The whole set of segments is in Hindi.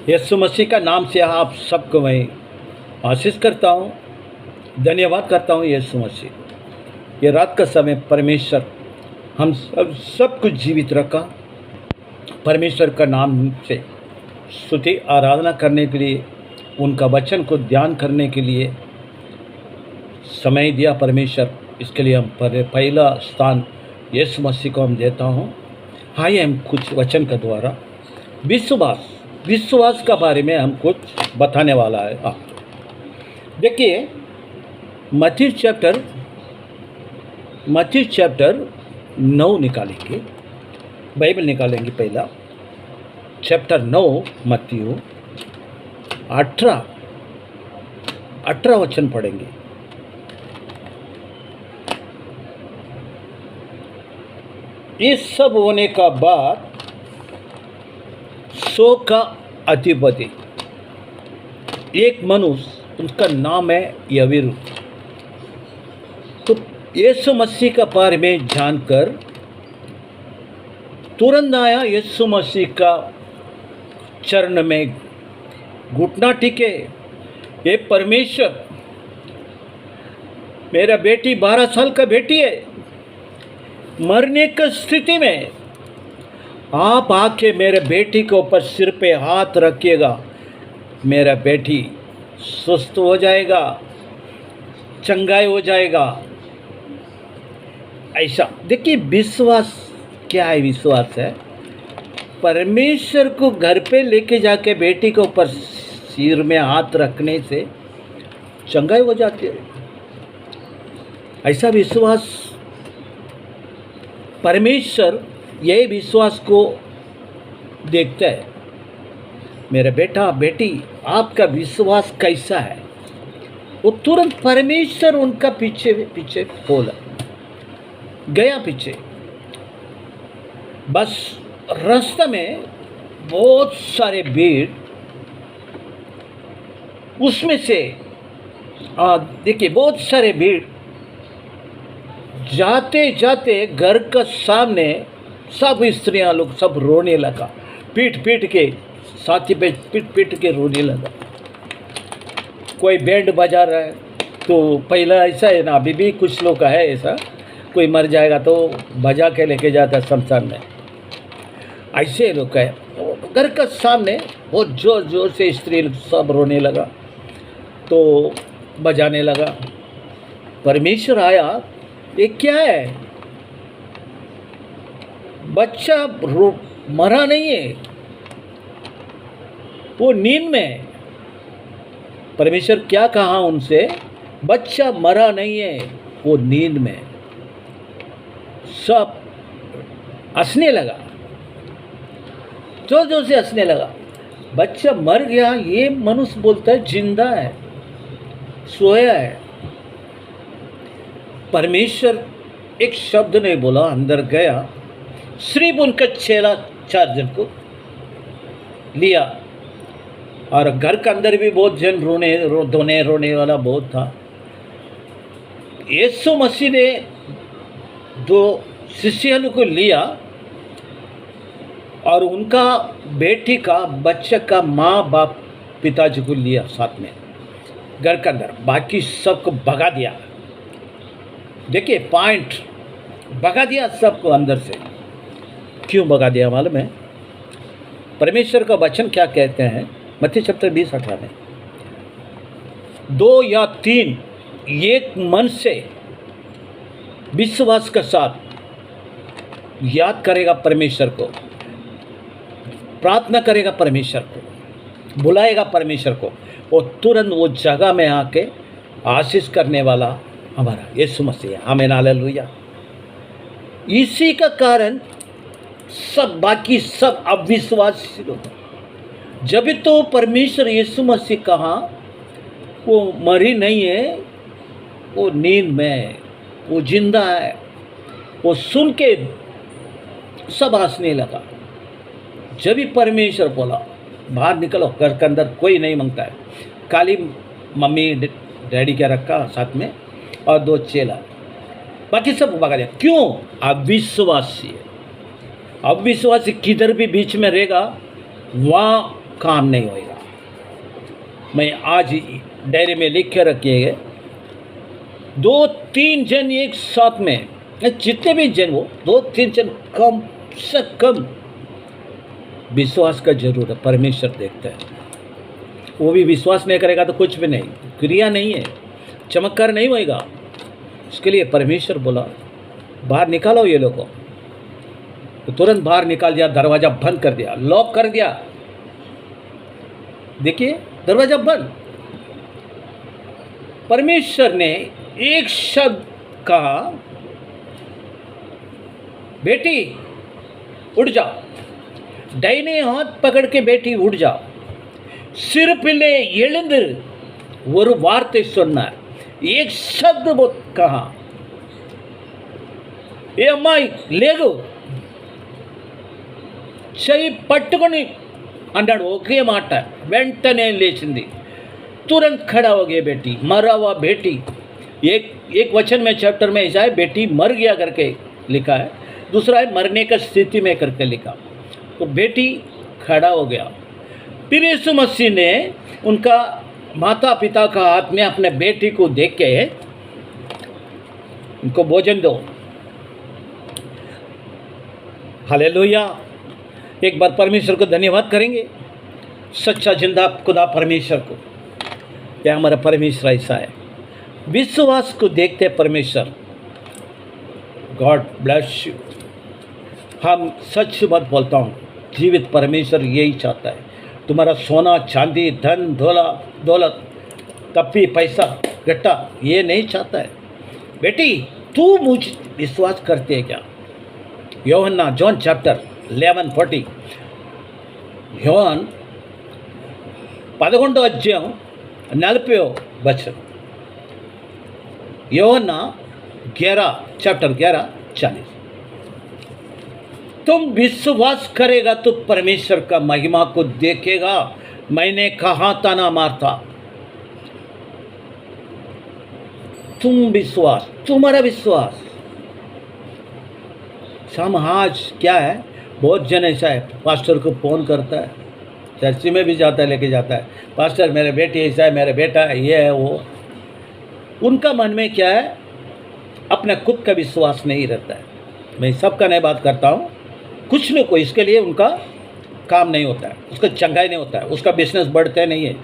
यीशु मसीह का नाम से आप सबको मैं आशीष करता हूँ, धन्यवाद करता हूँ यीशु मसीह। ये रात का समय परमेश्वर हम सब कुछ जीवित रखा, परमेश्वर का नाम से स्तुति आराधना करने के लिए, उनका वचन को ध्यान करने के लिए समय दिया परमेश्वर। इसके लिए हम पहला स्थान यीशु मसीह को हम देता हूँ। आइए हम कुछ वचन के द्वारा विश्वास का बारे में हम कुछ बताने वाला है आपको। देखिए मत्ती चैप्टर 9 निकालेंगे, बाइबल निकालेंगे। पहला चैप्टर 9 मत्ती 18 वचन पढ़ेंगे। ये सब होने का बाद 100 का अधिपति एक मनुष्य, उसका नाम है यवीरु, तो यीशु मसीह का बारे में जानकर तुरंत आया, यीशु मसीह का चरण में घुटना टेके, ये परमेश्वर, मेरा बेटी 12 साल का बेटी है, मरने की स्थिति में आप आके मेरे बेटी के ऊपर सिर पे हाथ रखिएगा, मेरा बेटी सुस्त हो जाएगा, चंगाई हो जाएगा। ऐसा देखिए, विश्वास क्या है? विश्वास है परमेश्वर को घर पे लेके जाके बेटी के ऊपर सिर में हाथ रखने से चंगाई हो जाती है। ऐसा विश्वास परमेश्वर यही विश्वास को देखता है। मेरा बेटा बेटी, आपका विश्वास कैसा है? वो तुरंत परमेश्वर उनका पीछे बोला गया पीछे। बस रास्ते में बहुत सारे भीड़, उसमें से देखिए बहुत सारे भीड़, जाते जाते घर का सामने सब स्त्रियां लोग सब रोने लगा, पीट के साथी पे पीट के रोने लगा। कोई बैंड बजा रहा है, तो पहला ऐसा है ना, अभी भी कुछ लोग का है ऐसा, कोई मर जाएगा तो बजा के लेके जाता है शमशान में, ऐसे लोग का है। घर का सामने बहुत जोर से स्त्री सब रोने लगा, तो बजाने लगा। परमेश्वर आया, ये क्या है? बच्चा मरा नहीं है, वो नींद में। परमेश्वर क्या कहा उनसे? बच्चा मरा नहीं है, वो नींद में। सब हंसने लगा, जोर से हंसने लगा। बच्चा मर गया, ये मनुष्य बोलता है जिंदा है, सोया है। परमेश्वर एक शब्द नहीं बोला, अंदर गया, सिर्फ उनका चेला 4 जन को लिया, और घर के अंदर भी बहुत जन रोने वाला बहुत था। यीशु मसीह ने 2 शिष्यों को लिया और उनका बेटी का बच्चे का माँ बाप पिताजी को लिया साथ में घर के अंदर, बाकी सबको भगा दिया। देखिए पॉइंट, भगा दिया सबको अंदर से। क्यों भगा दिया मालूम है? परमेश्वर का वचन क्या कहते हैं? मत्ती चैप्टर 20:18 में 2 या 3 एक मन से विश्वास के साथ याद करेगा परमेश्वर को, प्रार्थना करेगा परमेश्वर को, बुलाएगा परमेश्वर को, वो तुरंत वो जगह में आके आशीष करने वाला हमारा यीशु मसीह। आमीन, हालेलुया। इसी का कारण सब बाकी सब अविश्वासी लोग, जब तो परमेश्वर यीशु मसीह कहा वो मरी नहीं है, वो नींद में, वो जिंदा है, वो सुन के सब हंसने लगा। जब भी परमेश्वर बोला बाहर निकलो, घर के अंदर कोई नहीं मांगता है, खाली मम्मी डैडी क्या रखा साथ में और 2 चेला, बाकी सब भगा दिया। क्यों? अविश्वासी है। अविश्वासी किधर भी बीच में रहेगा, वहाँ काम नहीं होएगा। मैं आज डायरी में लिख के रखिएगा, 2-3 जन एक साथ में, जितने भी जन हो, 2-3 जन कम से कम विश्वास का जरूर है। परमेश्वर देखता है, वो भी विश्वास नहीं करेगा तो कुछ भी नहीं, क्रिया नहीं है, चमत्कार नहीं होएगा। इसके लिए परमेश्वर बोला बाहर निकालो ये लोगों को, तो तुरंत बाहर निकाल दिया, दरवाजा बंद कर दिया, लॉक कर दिया। देखिए दरवाजा बंद। परमेश्वर ने एक शब्द कहा, बेटी उठ जाओ, दाहिने हाथ पकड़ के बेटी उठ जाओ, சிறுபிள்ளை எழுந்து ஒரு வார்த்தை சொன்னார், एक शब्द वो कहा, ఏ అమ్మాయి లేగు, చెయ్యి పట్టుకొని అన్నాడు, ఒకే మాట, వెంటనే లేచింది, तुरंत खड़ा हो गया बेटी, मरा हुआ बेटी। एक वचन में चैप्टर में ऐसा है, बेटी मर गया करके लिखा है, दूसरा है मरने का स्थिति में करके लिखा। तो बेटी खड़ा हो गया। फिर यीशु मसीह ने उनका माता पिता का हाथ में अपने बेटी को देख के उनको भोजन दो। हालेलुया। एक बार परमेश्वर को धन्यवाद करेंगे, सच्चा जिंदा खुदा परमेश्वर को। क्या हमारा परमेश्वर ऐसा है, विश्वास को देखते परमेश्वर। God bless you. हम सच बात बोलता हूँ, जीवित परमेश्वर यही चाहता है। तुम्हारा सोना चांदी धन दौलत कपी पैसा गट्टा ये नहीं चाहता है। बेटी तू मुझ विश्वास करते है क्या? యోహన్నా जॉन चैप्टर 11:40, యోహాన్ 11వ అధ్యాయం 40వ వచనం, యోహన్నా 11 चैप्टर 11:40। तुम विश्वास करेगा तो परमेश्वर का महिमा को देखेगा। मैंने कहा था ना मार्था, तुम विश्वास, तुम्हारा विश्वास। हम आज क्या है, बहुत जन ऐसा है, पास्टर को फ़ोन करता है, चर्च में भी जाता है, लेके जाता है, पास्टर मेरे बेटी ऐसा है, मेरा बेटा है, ये है वो। उनका मन में क्या है, अपना खुद का विश्वास नहीं रहता है। मैं सबका नहीं बात करता हूँ, कुछ न कोई इसके लिए उनका काम नहीं होता है, उसका चंगाई नहीं होता है, उसका बिजनेस बढ़ता नहीं है,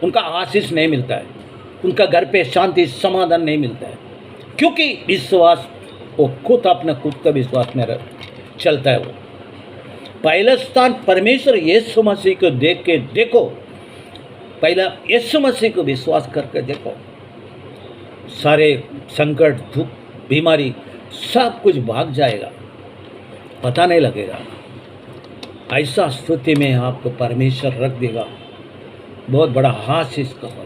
उनका आशीष नहीं मिलता है, उनका घर पे शांति समाधान नहीं मिलता है, क्योंकि विश्वास वो खुद अपना खुद का विश्वास में चलता है। वो पहला स्थान परमेश्वर यीशु मसीह को देख के देखो, पहला यीशु मसीह को विश्वास करके देखो, सारे संकट दुख बीमारी सब कुछ भाग जाएगा, पता नहीं लगेगा। ऐसा स्थिति में आपको परमेश्वर रख देगा, बहुत बड़ा आशीष का फल।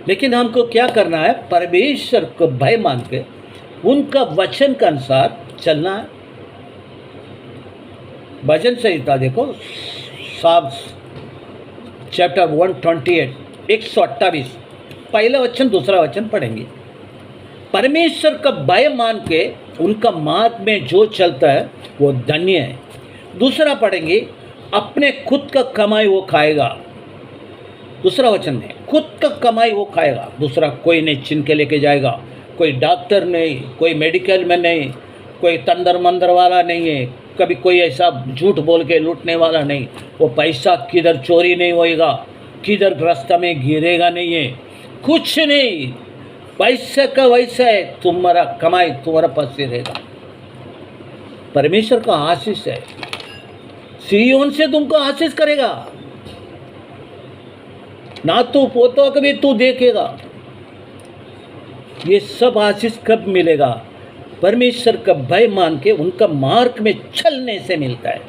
लेकिन हमको क्या करना है, परमेश्वर को भय मान के उनका वचन के अनुसार चलना है। भजन संहिता देखो, साब चैप्टर 128 128, पहला वचन दूसरा वचन पढ़ेंगे। परमेश्वर का भय मान के उनका मार्ग में जो चलता है वो धन्य है। दूसरा पढ़ेंगे, अपने खुद का कमाई वो खाएगा। दूसरा वचन में खुद का कमाई वो खाएगा, दूसरा कोई नहीं छीन के लेके जाएगा, कोई डॉक्टर नहीं, कोई मेडिकल में नहीं, कोई तंदर मंदर वाला नहीं है, कभी कोई ऐसा झूठ बोल के लूटने वाला नहीं। वो पैसा किधर चोरी नहीं होएगा, किधर रास्ता में गिरेगा नहीं है, कुछ नहीं, पैसे का वैसा है, तुम्हारा कमाई तुम्हारा पास से रहेगा। परमेश्वर का आशीष है, सिय्योन से तुमको आशीष करेगा, ना तू पोतों को भी तू देखेगा। ये सब आशीष कब मिलेगा? परमेश्वर का भय मान के उनका मार्ग में चलने से मिलता है।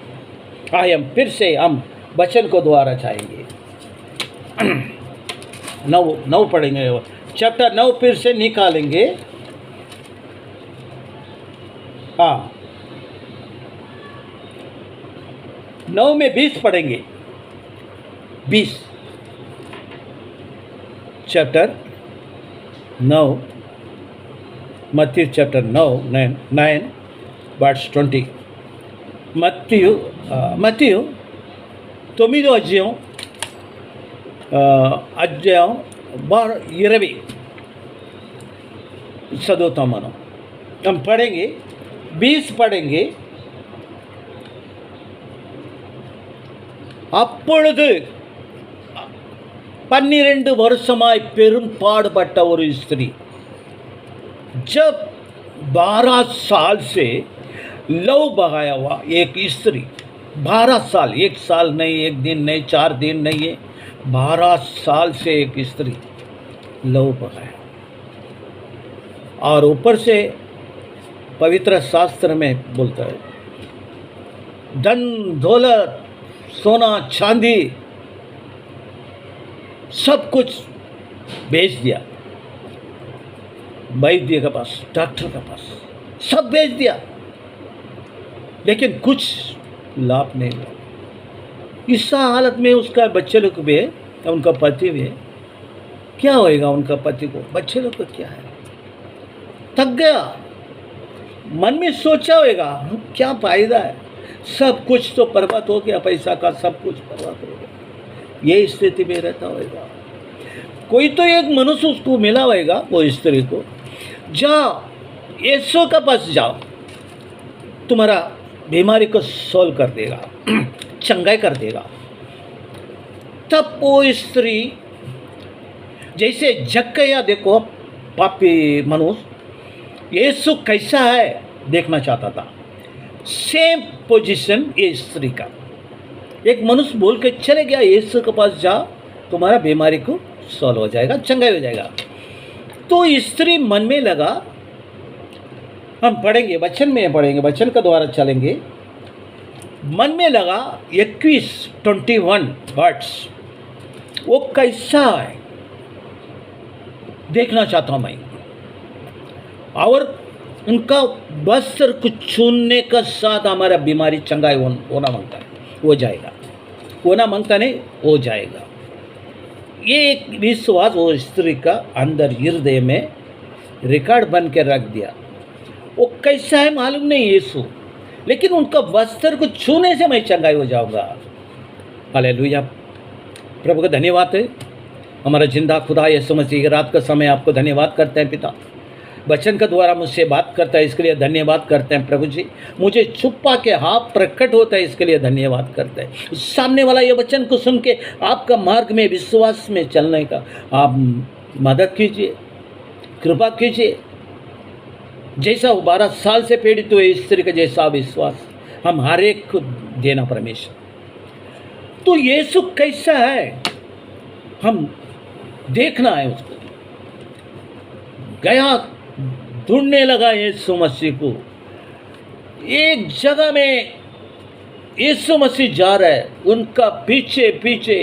आइए हम फिर से हम वचन को दोबारा चाहेंगे। 9 पढ़ेंगे, चैप्टर 9 फिर से निकालेंगे। हाँ, 9 में 20 पढ़ेंगे। 20 चैप्टर 9, मत्ती चैप्टर 9 वर्स 20। మత్తయి 9వ అధ్యాయం అధ్యాయం 20 చదువుతాం మనం. हम पढ़ेंगे 20 पढ़ेंगे. அப்பொழுது 12 வருஷமாய் பெரும் பாடுபட்ட ஒரு स्त्री जब 12 साल से लव बहाया हुआ एक स्त्री, 12 साल, एक साल नहीं, एक दिन नहीं, 4 दिन नहीं है, 12 साल से एक स्त्री लव बहाया. और ऊपर से पवित्र शास्त्र में बोलता है धन दौलत सोना चांदी सब कुछ बेच दिया, वैद्य के पास, डॉक्टर के पास सब बेच दिया, लेकिन कुछ लाभ नहीं हुआ. इस हालत में उसका बच्चे लोग भी है, उनका पति भी है. क्या होएगा उनका पति को, बच्चे लोग को क्या है? थक गया, मन में सोचा होगा क्या फायदा है, सब कुछ तो बर्बाद हो गया, पैसा का सब कुछ बर्बाद हो गया. ये स्थिति में रहता होगा. कोई तो एक मनुष्य उसको मिला होगा, वो स्त्री को, जाओ यीशु के पास जाओ, तुम्हारा बीमारी को सॉल्व कर देगा, चंगाई कर देगा. तब वो स्त्री जैसे जक्कैया, देखो पापी मनुष्य, यीशु कैसा है देखना चाहता था. सेम पोजीशन ये स्त्री का. एक मनुष्य बोल के चले गया, यीशु के पास जाओ, तुम्हारा बीमारी को सॉल्व हो जाएगा, चंगाई हो जाएगा. तो स्त्री मन में लगा, हम पढ़ेंगे वचन में, पढ़ेंगे वचन का द्वारा चलेंगे. मन में लगा 21 वर्ड्स, वो कैसा है देखना चाहता हूँ मैं. और उनका वस्त्र को छूने का साथ हमारा बीमारी चंगाई होना मांगता है, हो जाएगा, होना मांगता नहीं, हो जाएगा. ये एक विश्वास वो स्त्री का अंदर हृदय में रिकॉर्ड बन के रख दिया. वो कैसा है मालूम नहीं यीशु, लेकिन उनका वस्त्र को छूने से मैं चंगाई हो जाऊंगा. हालेलुया. प्रभु का धन्यवाद है. हमारा जिंदा खुदा यीशु मसीह, रात का समय आपको धन्यवाद करते हैं पिता. वचन के द्वारा मुझसे बात करता है, इसके लिए धन्यवाद करते हैं प्रभु जी. मुझे छुपा के हाथ प्रकट होता है, इसके लिए धन्यवाद करते हैं. सामने वाला ये वचन को सुन के आपका मार्ग में विश्वास में चलने का आप मदद कीजिए, कृपा कीजिए. जैसा वो 12 साल से पीड़ित हुए स्त्री का जैसा विश्वास हम हर एक को देना परमेश्वर. तो यीशु कैसा है हम देखना है. उसको गया, ढूंढने लगा यीशु मसीह को. एक जगह में यीशु मसीह जा रहा है, उनका पीछे पीछे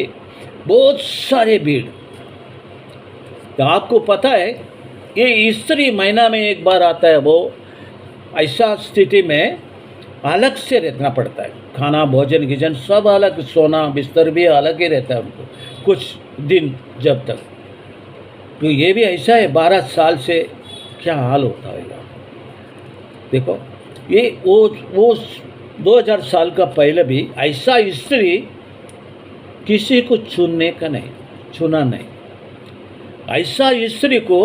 बहुत सारे भीड़. तो आपको पता है ये स्त्री महीना में एक बार आता है. वो ऐसा स्थिति में अलग से रहना पड़ता है, खाना भोजन गिजन सब अलग, सोना बिस्तर भी अलग ही रहता है उनको कुछ दिन जब तक. तो ये भी ऐसा है, 12 साल से क्या हाल होता होगा. देखो ये वो 2000 साल का पहले भी ऐसा स्त्री किसी को छूने का नहीं, छूना नहीं. ऐसा स्त्री को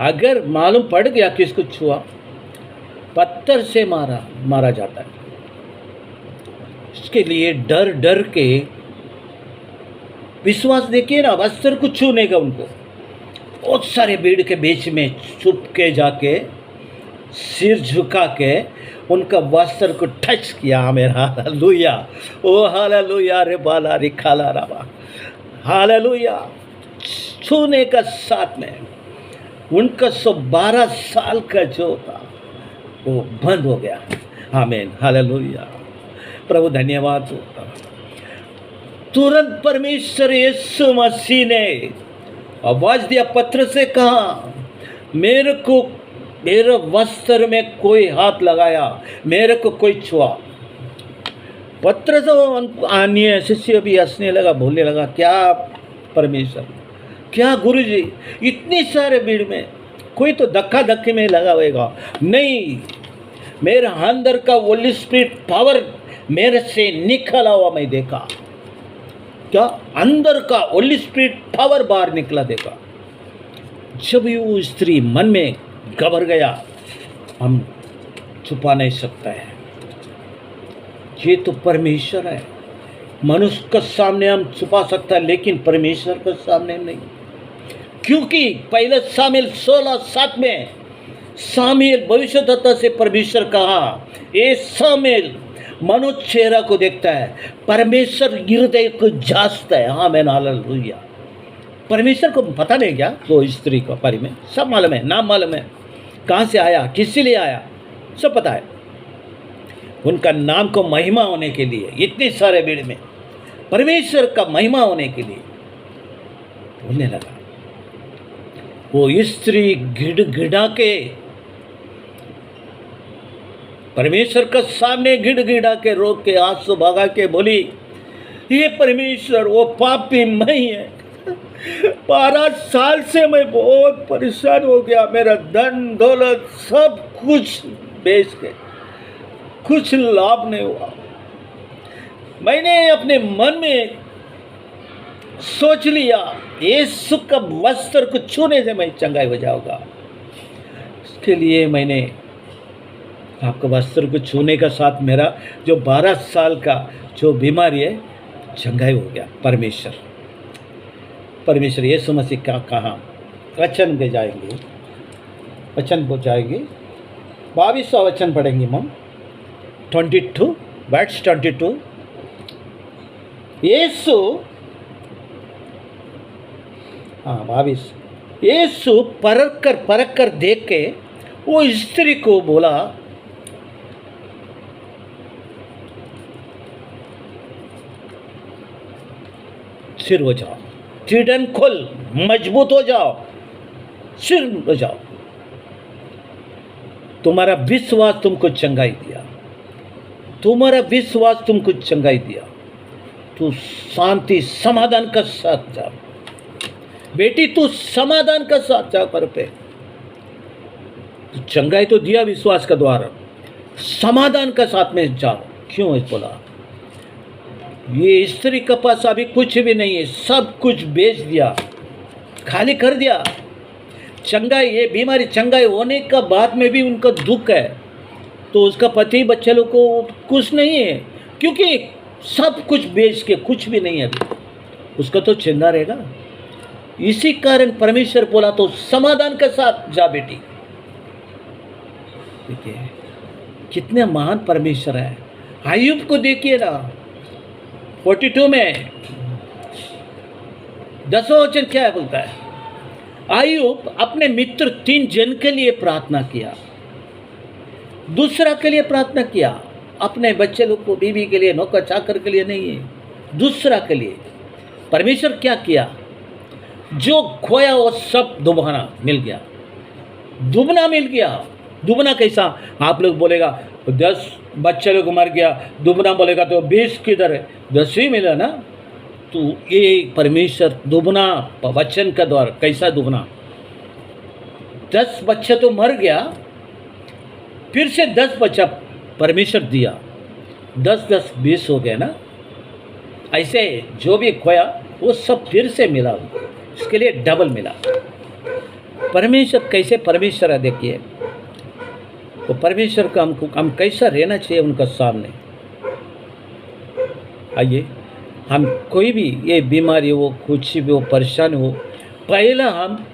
अगर मालूम पड़ गया किसको छुआ, पत्थर से मारा जाता है. इसके लिए डर डर के विश्वास देखिए ना, वस्त्र को छूने का उनको बहुत सारे भीड़ के बीच में छुप के जाके सिर झुका के उनका वस्त्र को टच किया. मेरा हालेलुया, ओ हालेलुया रे बाला रे खाला राबा, हालेलुया. छूने का साथ में उनका 12 साल का जो था वो बंद हो गया. आमीन, हालेलुया. प्रभु धन्यवाद. तुरंत परमेश्वर यीशु मसीह ने आवाज दिया, पत्र से कहा, मेरे को मेरे वस्त्र में कोई हाथ लगाया, मेरे को कोई छुआ. पत्र से अन्य शिष्य भी हंसने लगा, बोलने लगा, क्या परमेश्वर, क्या गुरुजी, इतनी सारे भीड़ में कोई तो धक्का धक्के में लगा होगा. नहीं, मेरे अंदर का होली स्पिरिट पावर मेरे से निकला हुआ मैं देखा. क्या अंदर का होली स्पिरिट पावर बाहर निकला देगा। जब ये वो स्त्री मन में घबर गया, हम छुपा नहीं सकता है। ये तो परमेश्वर है। मनुष्य के सामने हम छुपा सकता है, लेकिन परमेश्वर के सामने नहीं। क्योंकि पहले सामुएल 16:7 में सामुएल भविष्यद्वक्ता से परमेश्वर कहा, ये सामुएल मनुष्य चेहरा को देखता है, परमेश्वर हृदय को जांचता है। आमीन, हालेलुया। परमेश्वर को पता नहीं क्या वो स्त्री के बारे में? सब मालूम है, नाम मालूम है, कहाँ से आया, किससे लिए आया, सब पता है। उनका नाम को महिमा होने के लिए इतने सारे भीड़ में परमेश्वर का महिमा होने के लिए बोलने लगा। वो स्त्री गिड़गिड़ा के परमेश्वर का सामने गिड़गिड़ा के रो के आंसू भगा के बोली, ये परमेश्वर, वो पापी मैं ही है। 12 साल से मैं बहुत परेशान हो गया। मेरा धन दौलत सब कुछ बेच के कुछ लाभ नहीं हुआ। मैंने अपने मन में सोच लिया, यीशु का वस्त्र को छूने से मैं चंगाई हो जाऊंगा। इसके लिए मैंने आपका वस्त्र को छूने का साथ मेरा जो 12 साल का जो बीमारी है चंगाई हो गया। परमेश्वर यीशु मसीह का कहा वचन पे जाएंगे, वचन पर जाएंगे। 22वां वचन पढ़ेंगे हम, 22 वर्स 22। यीशु 22। यीशु परख कर देख के वो स्त्री को बोला, सिर हो जाओ, चिड़न खोल, मजबूत हो जाओ, सिर हो जाओ। तुम्हारा विश्वास तुमको चंगाई दिया, तुम्हारा विश्वास तुमको चंगाई दिया। तू शांति समाधान का साथ जाओ बेटी, तू समाधान का साथ जाओ। पर पे तू चंगाई तो दिया विश्वास का द्वारा, समाधान का साथ में जाओ। क्यों इस बोला? ये स्त्री के पास अभी कुछ भी नहीं है, सब कुछ बेच दिया, खाली कर दिया। चंगाई, ये बीमारी चंगाई होने का बाद में भी उनका दुख है, तो उसका पति बच्चे लोग को कुछ नहीं है, क्योंकि सब कुछ बेच के कुछ भी नहीं है अभी, उसका तो चिंता रहेगा। इसी कारण परमेश्वर बोला तो समाधान के साथ जा बेटी। देखिए कितने महान परमेश्वर है। अय्यूब को देखिए ना, 42 में 10वां वचन क्या है बोलता है, अय्यूब अपने मित्र 3 जन के लिए प्रार्थना किया, दूसरा के लिए प्रार्थना किया, अपने बच्चे लोग को, बीवी के लिए, नौकर चाकर के लिए नहीं है, दूसरा के लिए। परमेश्वर क्या किया? जो खोया वो सब दोबारा मिल गया, दुगना मिल गया। दुगना कैसा? आप लोग बोलेगा 10 बच्चे लोग मर गया, दुगना बोलेगा तो 20 किधर है, 10 ही मिला ना। तो ये परमेश्वर दुगना वचन का द्वारा कैसा दुगना? 10 बच्चे तो मर गया, फिर से 10 बच्चा परमेश्वर दिया, 10-10 20 हो गया ना। ऐसे जो भी खोया वो सब फिर से मिला, उसके लिए डबल मिला। परमेश्वर कैसे परमेश्वर है देखिए। तो परमेश्वर का हम कैसा रहना चाहिए उनका सामने। आइए, हम कोई भी ये बीमारी हो, कुछ भी हो, परेशान हो, पहला हम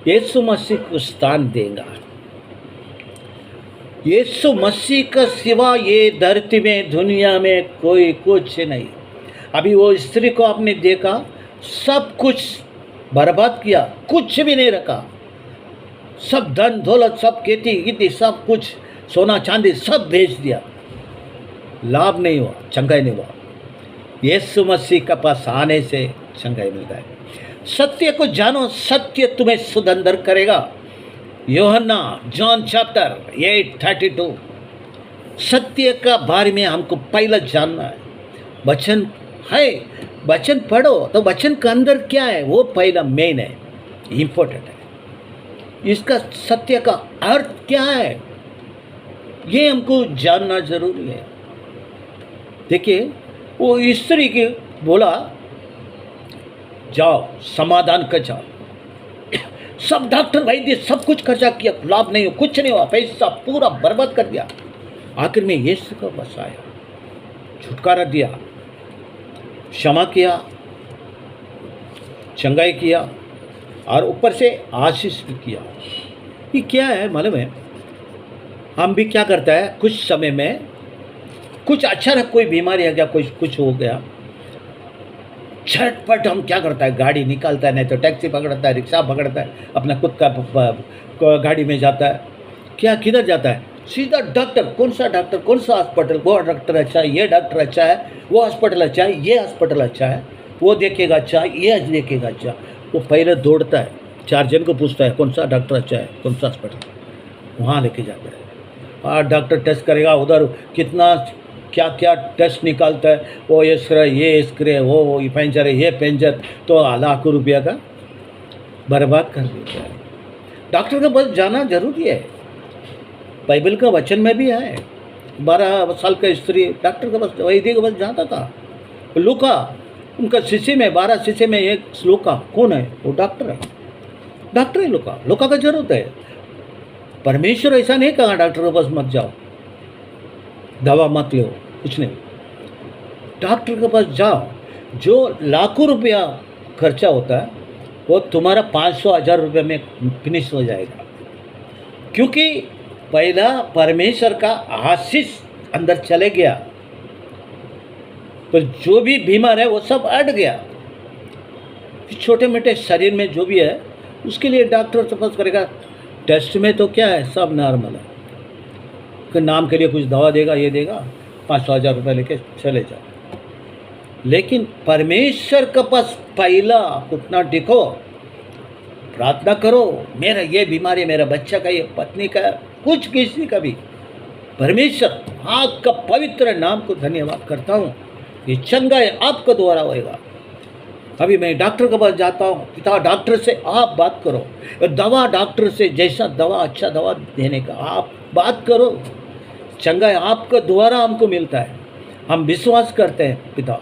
यीशु मसीह को स्थान देंगे। यीशु मसीह का सिवा ये धरती में, दुनिया में कोई कुछ नहीं। अभी वो स्त्री को आपने देखा, सब कुछ बर्बाद किया, कुछ भी नहीं रखा, सब धन दौलत, सब खेती गीती, सब कुछ सोना चांदी सब बेच दिया, लाभ नहीं हुआ, चंगाई नहीं हुआ। यीशु मसीह के पास आने से चंगाई मिलता है। सत्य को जानो, सत्य तुम्हें सुदंदर करेगा। यूहन्ना जॉन चैप्टर 8:32। सत्य का बारे में हमको पहला जानना है। वचन है, वचन पढ़ो तो वचन के अंदर क्या है वो पहला मेन है, इम्पोर्टेंट है। इसका सत्य का अर्थ क्या है ये हमको जानना जरूरी है। देखिए वो स्त्री की बोला, जाओ समाधान कर जाओ। सब डॉक्टर वैद्य सब कुछ खर्चा किया, लाभ नहीं हो, कुछ नहीं हुआ, पैसा पूरा बर्बाद कर दिया। आखिर में यीशु का बस आया, छुटकारा दिया, क्षमा किया, चंगाई किया और ऊपर से आशीष भी किया। ये क्या है मालूम है? हम भी क्या करता है, कुछ समय में कुछ अचानक कोई बीमारी आ गया, कुछ हो गया, झटपट हम क्या करता है, गाड़ी निकालता है, नहीं तो टैक्सी पकड़ता है, रिक्शा पकड़ता है, अपना खुद का गाड़ी में जाता है। क्या किधर जाता है? सीधा डॉक्टर, कौन सा डॉक्टर, कौन सा हॉस्पिटल, वो डॉक्टर अच्छा है, ये डॉक्टर अच्छा है, वो हॉस्पिटल अच्छा है, ये हॉस्पिटल अच्छा है, वो देखेगा अच्छा, ये देखेगा अच्छा। वो पहले दौड़ता है, 4 जन को पूछता है कौन सा डॉक्टर अच्छा है, कौन सा हॉस्पिटल, वहाँ लेके जाता है। और डॉक्टर टेस्ट करेगा, उधर कितना क्या क्या टेस्ट निकालता है, वो ये स्क्रे, वो ये पेंचर है, ये पेंचर, तो लाखों रुपया का बर्बाद कर देता है। डॉक्टर के पास जाना जरूरी है। बाइबल का वचन में भी है, 12 साल का स्त्री डॉक्टर के पास, वैद्य के पास जाता था। लूका, उनका शिष्य में 12 शिष्य में एक लूका कौन है? वो डॉक्टर है, डॉक्टर है लूका। लूका का जरूरत है। परमेश्वर ऐसा नहीं कहा डॉक्टर के पास मत जाओ, दवा मत लो, कुछ नहीं। डॉक्टर के पास जाओ, जो लाखों रुपया खर्चा होता है वो तुम्हारा 500-1000 रुपये में फिनिश हो जाएगा। क्योंकि पहला परमेश्वर का आशीष अंदर चले गया, तो जो भी बीमार है वो सब हट गया। छोटे मोटे शरीर में जो भी है उसके लिए डॉक्टर सपोज करेगा। टेस्ट में तो क्या है, सब नॉर्मल है, कि नाम के लिए कुछ दवा देगा, ये देगा, 500-1000 रुपये लेके चले जाओ। लेकिन परमेश्वर के पास पहला उतना टिको, प्रार्थना करो, मेरा ये बीमारी, मेरा बच्चा का, ये पत्नी का, कुछ किसी का भी, परमेश्वर आपका पवित्र नाम को धन्यवाद करता हूँ, ये चंगाई आपका द्वारा होएगा। अभी मैं डॉक्टर के पास जाता हूँ, पिता डॉक्टर से आप बात करो, दवा डॉक्टर से जैसा दवा, अच्छा दवा देने का आप बात करो, चंगाई आपका द्वारा हमको मिलता है। हम विश्वास करते हैं पिता,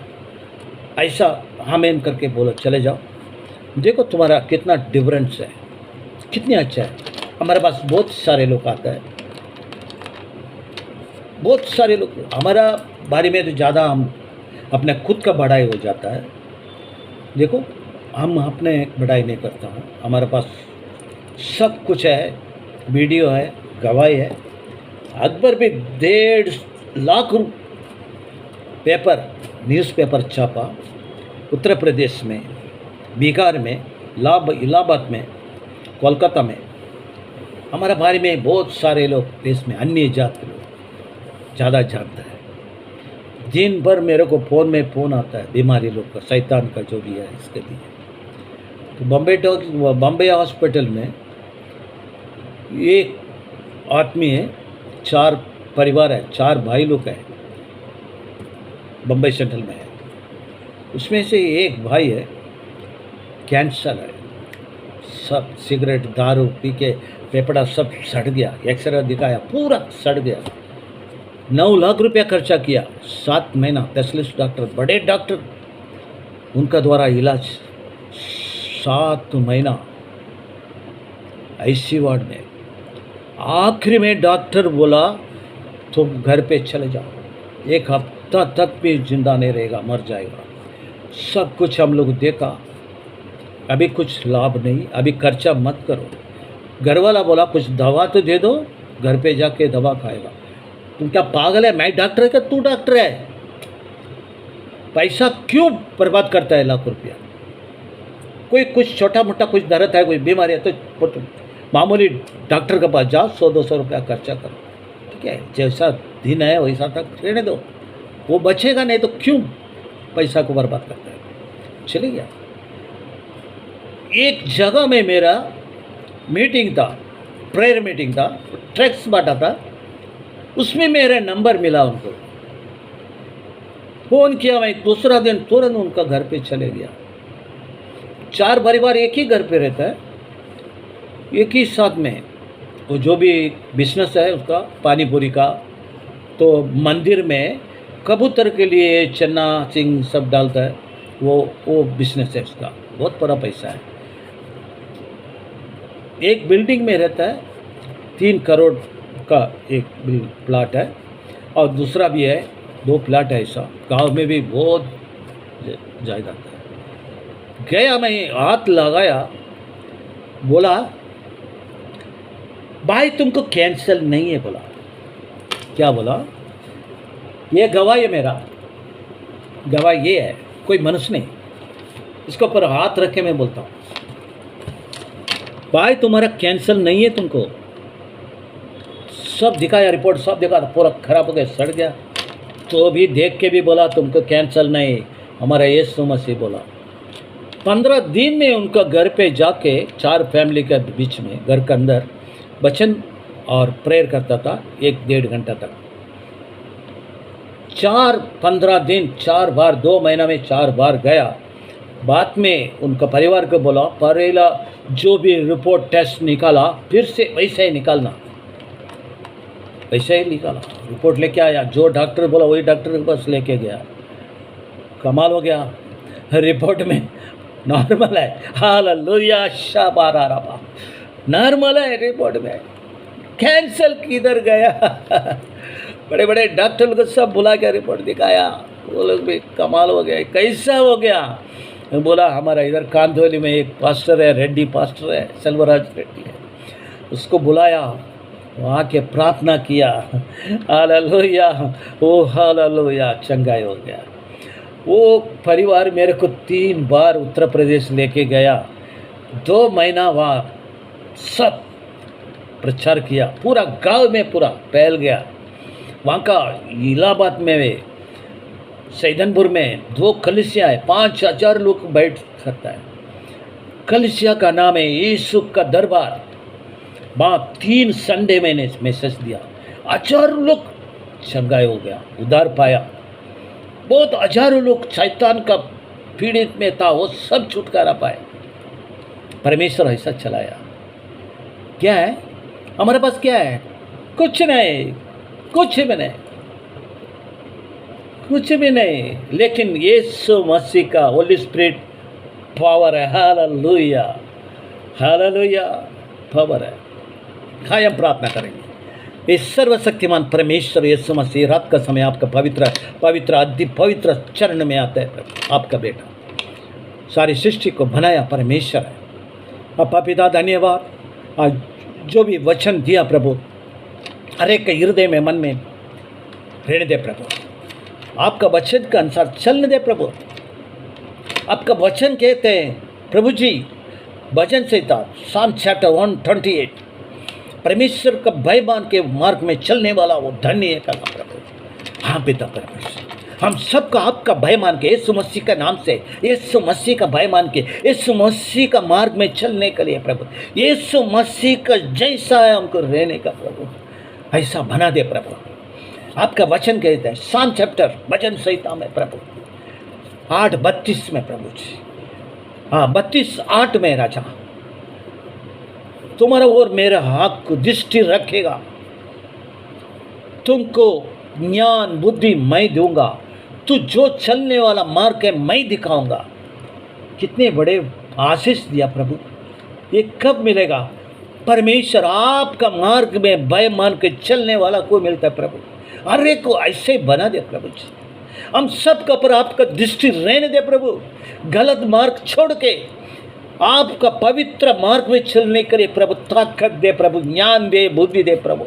ऐसा हमें करके बोलो, चले जाओ, देखो तुम्हारा कितना डिफरेंस है, कितनी अच्छा है। हमारे पास बहुत सारे लोग आते हैं, बहुत सारे लोग हमारा बारे में तो ज़्यादा हम अपने खुद का बढ़ाई हो जाता है। देखो हम अपने बढ़ाई नहीं करता हूँ, हमारे पास सब कुछ है, वीडियो है, गवाही है। अकबर भी 1.5 लाख पेपर, न्यूज़पेपर छापा उत्तर प्रदेश में, बिहार में, इलाहाबाद में, कोलकाता में। हमारे बारे में बहुत सारे लोग देश में अन्य जात के लोग ज़्यादा जानते हैं। दिन भर मेरे को फ़ोन में फ़ोन आता है बीमारी लोग का, शैतान का जो भी है इसके लिए। तो बॉम्बे हॉस्पिटल में एक आदमी है, 4 परिवार है, 4 भाई लोग हैं, बम्बई सेंट्रल में है। उसमें से एक भाई है, कैंसर है, सब सिगरेट दारू पी के फेफड़ा सब सड़ गया, एक्सरे दिखाया पूरा सड़ गया। 9 लाख रुपया खर्चा किया, 7 महीना स्पेशलिस्ट डॉक्टर, बड़े डॉक्टर, उनका द्वारा इलाज, 7 महीना ICU वार्ड में। आखिरी में डॉक्टर बोला तुम घर पे चले जाओ, 1 हफ्ता तक भी जिंदा नहीं रहेगा, मर जाएगा। सब कुछ हम लोग देखा, अभी कुछ लाभ नहीं, अभी खर्चा मत करो। घर वाला बोला कुछ दवा तो दे दो, घर पे जाके दवा खाएगा। तुम क्या पागल है? मैं डॉक्टर है क्या तू डॉक्टर है? पैसा क्यों बर्बाद करता है लाखों रुपया? कोई कुछ छोटा मोटा कुछ दर्द है, कोई बीमारी है तो मामूली डॉक्टर के पास जाओ, 100-200 रुपया खर्चा करो, ठीक है? जैसा दिन है वैसा तक रहने दो, वो बचेगा नहीं तो क्यों पैसा को बर्बाद करता है? चले गया। एक जगह में मेरा मीटिंग था, प्रेयर मीटिंग था, ट्रैक्स बांटा था, उसमें मेरा नंबर मिला, उनको फ़ोन किया, मैं दूसरा दिन तुरंत उनका घर पे चले गया। 4 परिवार एक ही घर पे रहता है, एक ही साथ में। वो जो भी बिजनेस है उसका, पानी पूरी का, तो मंदिर में कबूतर के लिए चन्ना सिंह सब डालता है, वो बिजनेस है उसका। बहुत बड़ा पैसा है। एक बिल्डिंग में रहता है, 3 करोड़ का एक प्लाट है, और दूसरा भी है, 2 प्लाट है। ऐसा गांव में भी बहुत जायदाद है। गया, मैं हाथ लगाया, बोला भाई तुमको कैंसर नहीं है। बोला क्या? बोला ये गवाह है, मेरा गवाह ये है, कोई मनुष्य नहीं। इसके ऊपर हाथ रखे मैं बोलता हूँ, भाई तुम्हारा कैंसर नहीं है, तुमको सब दिखाया, रिपोर्ट सब दिखा, पूरा खराब हो गया, सड़ गया। तो भी देख के भी बोला तुमको कैंसर नहीं, हमारा यीशु मसीह बोला। 15 दिन में उनका घर पे जाके 4 फैमिली के बीच में, घर के अंदर वचन और प्रेयर करता था 1-1.5 घंटा तक। 15 दिन 4 बार, 2 महीना में 4 बार गया। बाद में उनका परिवार को बोला, पहला जो भी रिपोर्ट टेस्ट निकाला फिर से वैसे ही निकालना। वैसे ही निकाला, रिपोर्ट लेके आया, जो डॉक्टर बोला वही डॉक्टर के पास लेके गया। कमाल हो गया, रिपोर्ट में नॉर्मल है। हालेलुया, शाबारा रबा, नॉर्मल है रिपोर्ट में। कैंसर किधर गया? बड़े बड़े डॉक्टर को सब बुला के रिपोर्ट दिखाया, वो लोग भी कमाल हो गया, कैसा हो गया? बोला हमारा इधर कांधोली में एक पास्टर है, रेड्डी पास्टर है, सेल्वराज रेड्डी है, उसको बुलाया, वहाँ के प्रार्थना किया। हालेलुया, ओ हालेलुया, चंगाई हो गया। वो परिवार मेरे को 3 बार उत्तर प्रदेश लेके गया। 2 महीना वहाँ सब प्रचार किया, पूरा गांव में पूरा फैल गया। वहाँ का इलाहाबाद में, सैदनपुर में 2 कलीसिया है, 5000 लोग बैठ सकता है। कलीसिया का नाम है यीशु का दरबार। वहाँ 3 संडे मैंने मैसेज दिया, 1000 लोग चंगाई हो गया, उद्धार पाया। बहुत हजारों लोग शैतान का पीड़ित में था, वो सब छुटकारा पाए। परमेश्वर ऐसा चलाया। क्या है हमारे पास? क्या है? कुछ नहीं, कुछ भी नहीं, कुछ भी नहीं, लेकिन यीशु मसीह का होली स्पिरिट पावर है। हालेलुया, हालेलुया, पावर है। कायम प्रार्थना करेंगे। इस सर्वशक्तिमान परमेश्वर यीशु मसीह, रात का समय आपका पवित्र पवित्र अति पवित्र चरण में आता है। आपका बेटा सारी सृष्टि को बनाया परमेश्वर है। अपा पिता धन्यवाद, आज जो भी वचन दिया प्रभु, हर एक के हृदय में, मन में रहने दे प्रभु। आपका वचन के अनुसार चलने दे प्रभु। आपका वचन कहते हैं प्रभु जी, भजन संहिता साम चैप्टर 128, परमेश्वर का भय मान के मार्ग में चलने वाला वो धन्य है करना प्रभु। हाँ पिता परमेश्वर, हम सबका आपका भय मान के, यीशु मसीह का नाम से, यीशु मसीह का भय मान के, यीशु मसीह का मार्ग में चलने के लिए प्रभु, यीशु मसीह का जैसा है हमको रहने का प्रभु, ऐसा बना दे प्रभु। आपका वचन कहता है साम चैप्टर भजन संहिता में प्रभु 8:32 में प्रभु जी, हाँ 32:8 में राजा, तुम्हारा और मेरा हाथ को दृष्टि रखेगा, तुमको ज्ञान बुद्धि मैं दूंगा, तू जो चलने वाला मार्ग है मैं दिखाऊंगा। कितने बड़े आशीष दिया प्रभु। ये कब मिलेगा? परमेश्वर आपका मार्ग में भय मान के चलने वाला को मिलता है प्रभु। हर एक को ऐसे बना दे प्रभु जी। हम सब का पर आपका दृष्टि रहने दे प्रभु। गलत मार्ग छोड़ के आपका पवित्र मार्ग में चलने के लिए प्रभु ताकत दे प्रभु, ज्ञान दे, बुद्धि दे प्रभु।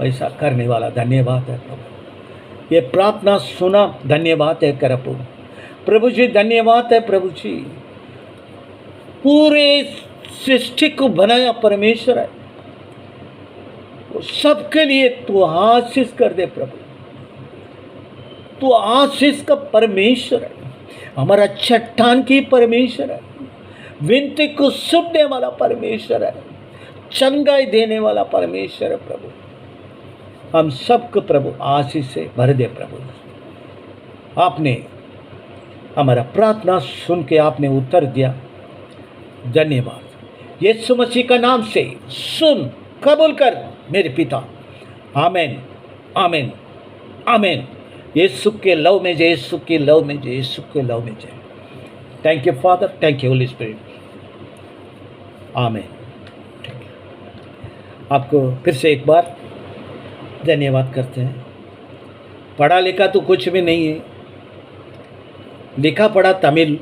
ऐसा करने वाला धन्यवाद है प्रभु। ये प्रार्थना सुना, धन्यवाद है प्रभु। प्रभु जी धन्यवाद है प्रभु जी। पूरे सृष्टि को बनाया परमेश्वर है, सबके लिए तू आशीष कर दे प्रभु। तू आशीष का परमेश्वर है, हमारा चट्टान की परमेश्वर है, विनती को सुनने वाला परमेश्वर है, चंगाई देने वाला परमेश्वर है प्रभु। हम सबको प्रभु आशीष से भर दे प्रभु। आपने हमारा प्रार्थना सुन के आपने उत्तर दिया, धन्यवाद। यीशु मसीह का नाम से सुन, कबूल कर मेरे पिता। आमीन, आमीन, आमीन। यीशु के लव में जय, यीशु के लव में जय, यीशु के लव में जय। Thank you father, thank you Holi spirit, आमीन। आपको फिर से एक बार धन्यवाद करते हैं। पढ़ा लिखा तो कुछ भी नहीं है, लिखा पढ़ा तमिल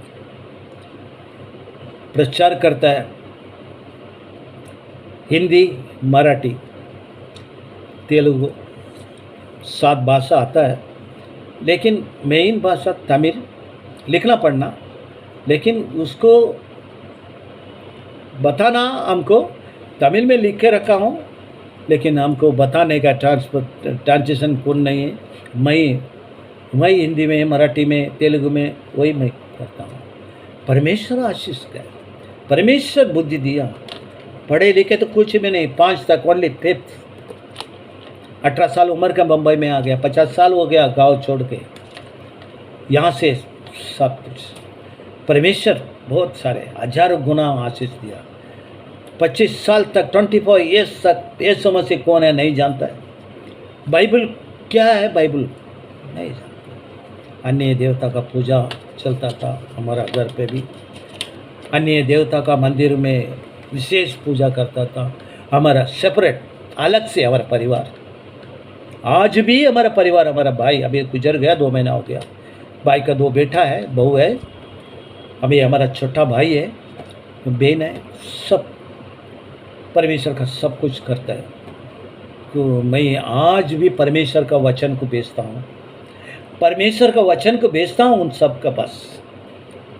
प्रचार करता है, हिंदी, मराठी, तेलुगु 7 भाषा आता है, लेकिन मेन भाषा तमिल, लिखना पढ़ना, लेकिन उसको बताना हमको तमिल में लिख के रखा हूँ, लेकिन हमको बताने का ट्रांसलेशन कौन नहीं है। मैं हिंदी में, मराठी में, तेलुगु में वही मैं करता हूँ। परमेश्वर आशीष का, परमेश्वर बुद्धि दिया। पढ़े लिखे तो कुछ भी नहीं, 5 तक ओनली 5th। 18 साल उम्र का बम्बई में आ गया, 50 साल हो गया गांव छोड़ के, यहाँ से सब कुछ। परमेश्वर बहुत सारे हजारों गुना आशीष दिया। 25 साल तक 24 ईयर्स तक यीशु मसीह कौन है नहीं जानता है, बाइबल क्या है बाइबल नहीं जानता। अन्य देवता का पूजा चलता था हमारा घर पे भी, अन्य देवता का मंदिर में विशेष पूजा करता था। हमारा सेपरेट अलग से हमारा परिवार, आज भी हमारा परिवार, हमारा भाई अभी गुजर गया, 2 महीना हो गया। भाई का 2 बेटा है, बहू है, अभी हमारा छोटा भाई है, बहन है, सब परमेश्वर का सब कुछ करता है। तो मैं आज भी परमेश्वर का वचन को बेचता हूँ, परमेश्वर का वचन को बेचता हूँ उन सब का पास।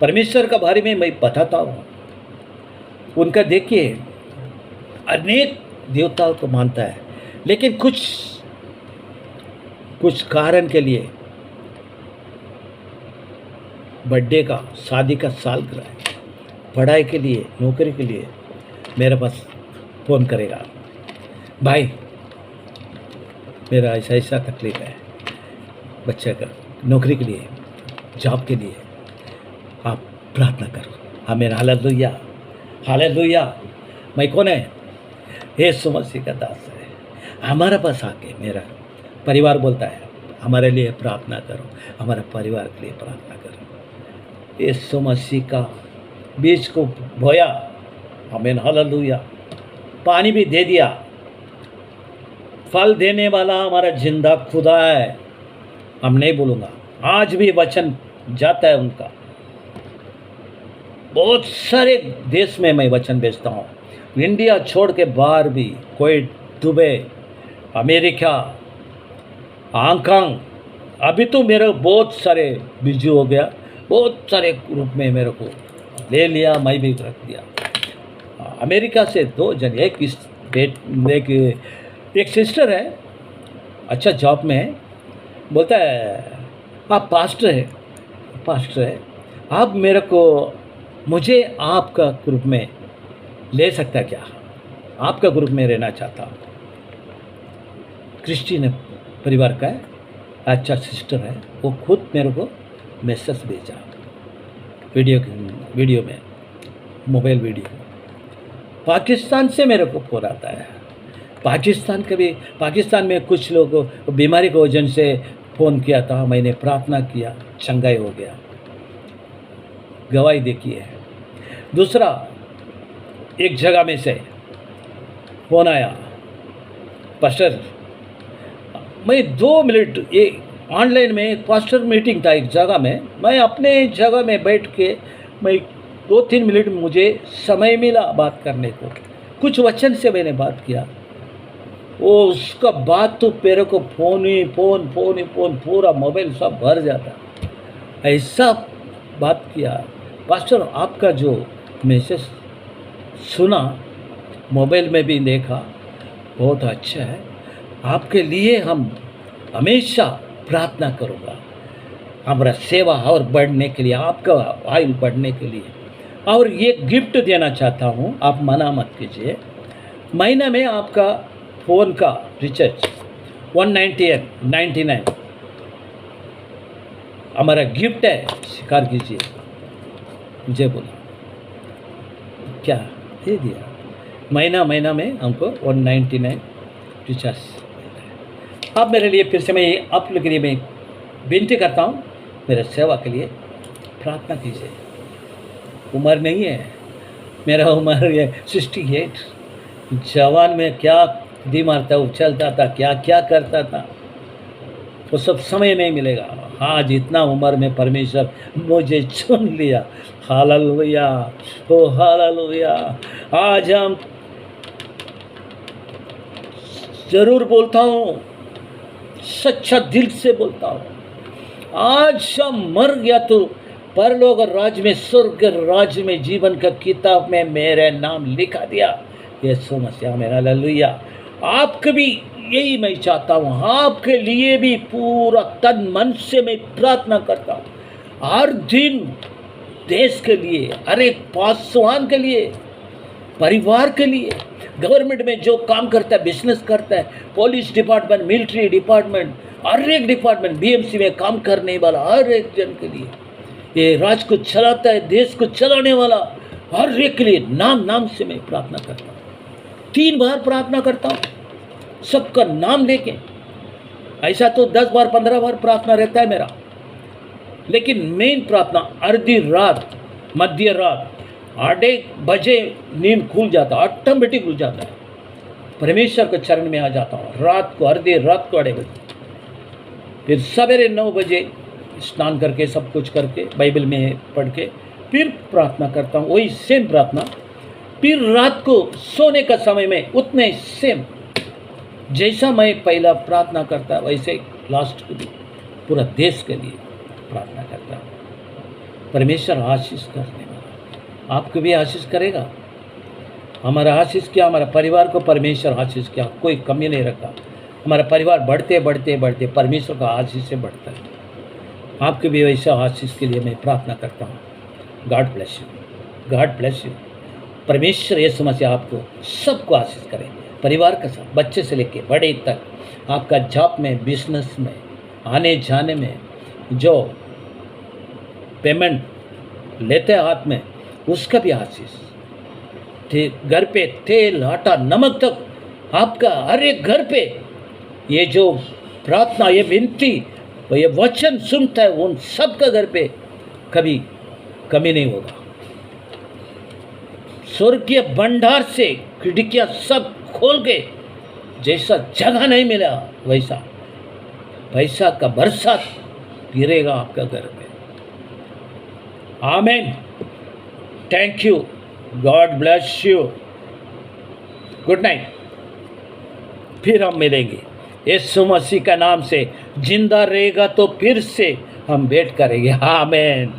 परमेश्वर का बारे में मैं बताता हूँ। उनका देखिए अनेक देवताओं को मानता है, लेकिन कुछ कारण के लिए बर्थडे का, शादी का सालगिरह, पढ़ाई के लिए, नौकरी के लिए मेरे पास फ़ोन करेगा, भाई मेरा ऐसा ऐसा तकलीफ है, बच्चे का नौकरी के लिए, जॉब के लिए, आप प्रार्थना करो। हमें हालेलुया, हालेलुया। मैं कौन है? यीशु मसीह का दास है। हमारे पास आके मेरा परिवार बोलता है हमारे लिए प्रार्थना करो, हमारे परिवार के लिए प्रार्थना करो। यीशु मसीह का बीज को बोया, आमीन, हालेलुया। पानी भी दे दिया, फल देने वाला हमारा जिंदा खुदा है। हम नहीं बोलूँगा, आज भी वचन जाता है उनका। बहुत सारे देश में मैं वचन भेजता हूँ, इंडिया छोड़ के बाहर भी, कुवैत, दुबई, अमेरिका, हांगकांग। अभी तो मेरे बहुत सारे बिजी हो गया, बहुत सारे ग्रुप में मेरे को ले लिया, मैं भी रख दिया। अमेरिका से 2 जन, एक सिस्टर है, अच्छा जॉब में है, बोलता है आप पास्टर है, आप मेरे को, मुझे आपका ग्रुप में ले सकता क्या? आपका ग्रुप में रहना चाहता हूँ। क्रिश्चियन परिवार का है, अच्छा सिस्टर है, वो खुद मेरे को मैसेज भेजा वीडियो में, मोबाइल वीडियो। पाकिस्तान से मेरे को फोन आता है, पाकिस्तान में कुछ लोग बीमारी की वजह से फ़ोन किया था, मैंने प्रार्थना किया, चंगाई हो गया। गवाही देखी है। दूसरा, एक जगह में से फ़ोन आया, पास्टर, मैं 2 मिनट, ये ऑनलाइन में पास्टर मीटिंग था एक जगह में, मैं अपने जगह में बैठ के मैं 2-3 मिनट मुझे समय मिला बात करने को, कुछ वचन से मैंने बात किया। वो उसका बात तो मेरे को फ़ोन ही फ़ोन, पूरा मोबाइल सब भर जाता, ऐसा बात किया। पास्टर आपका जो मैसेज सुना, मोबाइल में भी देखा, बहुत अच्छा है, आपके लिए हम हमेशा प्रार्थना करूँगा, हमारा सेवा और बढ़ने के लिए, आपका आयु बढ़ने के लिए। और ये गिफ्ट देना चाहता हूँ, आप मना मत कीजिए। महीना में आपका फ़ोन का रिचार्ज 199 हमारा गिफ्ट है, स्वीकार कीजिए। मुझे बोला क्या दे दिया, महीना में हमको 199 रिचार्ज मिलता है। अब मेरे लिए फिर से मैं आप लोग के लिए मैं विनती करता हूँ, मेरे सेवा के लिए प्रार्थना कीजिए। उम्र नहीं है, मेरा उम्र ये 68। जवान में क्या दिमाग था, उछलता था, क्या क्या करता था, वो सब समय नहीं मिलेगा। आज इतना उम्र में परमेश्वर मुझे चुन लिया। हालेलुया, ओ हालेलुया। आज हम जरूर बोलता हूँ, सच्चा दिल से बोलता हूँ, आज हम मर गया तो परलोक राज्य में, स्वर्ग राज्य में, जीवन का किताब में मेरे नाम लिखा दिया यीशु मसीह में। हालेलुया। आपके भी यही मैं चाहता हूँ, आपके लिए भी पूरा तन मन से मैं प्रार्थना करता हूँ। हर दिन देश के लिए, हर एक पासवान के लिए, परिवार के लिए, गवर्नमेंट में जो काम करता है, बिजनेस करता है, पुलिस डिपार्टमेंट, मिलिट्री डिपार्टमेंट, हर एक डिपार्टमेंट, बीएमसी में काम करने वाला हर एक जन के लिए, ये राज्य को चलाता है, देश को चलाने वाला हर एक के लिए नाम नाम से मैं प्रार्थना करता हूँ। 3 बार प्रार्थना करता हूँ सबका नाम लेके। ऐसा तो 10 बार 15 बार प्रार्थना रहता है मेरा, लेकिन मेन प्रार्थना आधी रात, मध्य रात 8 बजे नींद खुल जाता, ऑटोमेटिक खुल जाता है, परमेश्वर के चरण में आ जाता हूँ। रात को आधी रात को 8 बजे, फिर सवेरे 9 बजे स्नान करके सब कुछ करके बाइबल में पढ़ के फिर प्रार्थना करता हूँ, वही सेम प्रार्थना। फिर रात को सोने का समय में उतने सेम, जैसा मैं पहला प्रार्थना करता वैसे लास्ट के लिए पूरा देश के लिए प्रार्थना करता हूँ। परमेश्वर आशीष करने वाला, आपको भी आशीष करेगा। हमारा आशीष किया, हमारा परिवार को परमेश्वर आशीष किया, कोई कमी नहीं रखा। हमारा परिवार बढ़ते बढ़ते बढ़ते परमेश्वर का आशीष से बढ़ता है। आपके भी वैसा आशीष के लिए मैं प्रार्थना करता हूँ। God bless you, God bless you. परमेश्वर यीशु मसीह आपको सबको आशीष करें, परिवार के साथ, बच्चे से लेके बड़े तक, आपका जॉब में, बिजनेस में, आने जाने में, जो पेमेंट लेते हैं हाथ में, उसका भी आशीष। घर पे तेल, आटा, नमक तक आपका हर एक घर पे ये जो प्रार्थना, ये विनती, ये वचन सुनता है, उन सबका घर पे कभी कमी नहीं होगा। स्वर्गीय भंडार से खिड़कियां सब खोल के, जैसा जगह नहीं मिला वैसा पैसा का बरसात गिरेगा आपका घर पे। आमीन। Thank you, God bless you, good night. फिर हम मिलेंगे यीशु मसीह का नाम से, जिंदा रहेगा तो फिर से हम भेंट करेंगे। आमीन।